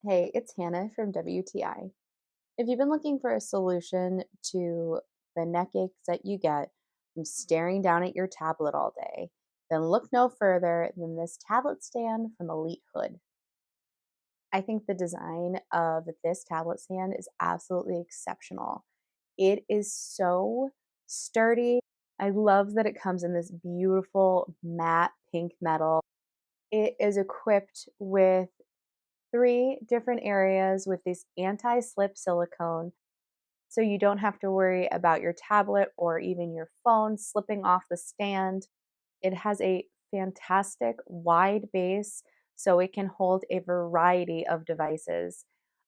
Hey, it's Hannah from WTI. If you've been looking for a solution to the neck aches that you get from staring down at your tablet all day, then look no further than this tablet stand from elitehood. I think the design of this tablet stand is absolutely exceptional. It is so sturdy. I love that it comes in this beautiful matte pink metal. It is equipped with three different areas with this anti-slip silicone, so you don't have to worry about your tablet or even your phone slipping off the stand. It has a fantastic wide base so it can hold a variety of devices.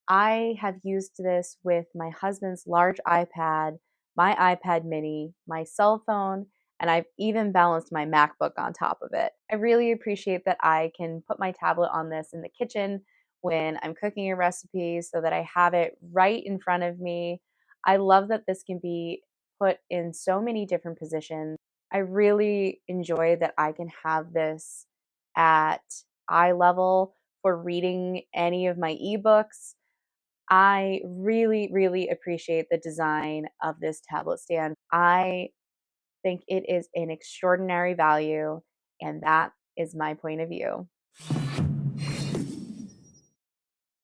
I have used this with my husband's large iPad, my iPad mini, my cell phone, and I've even balanced my MacBook on top of it. I really appreciate that I can put my tablet on this in the kitchen when I'm cooking a recipe so that I have it right in front of me. I love that this can be put in so many different positions. I really enjoy that I can have this at eye level for reading any of my ebooks. I really, really appreciate the design of this tablet stand. I think it is an extraordinary value, and that is my point of view.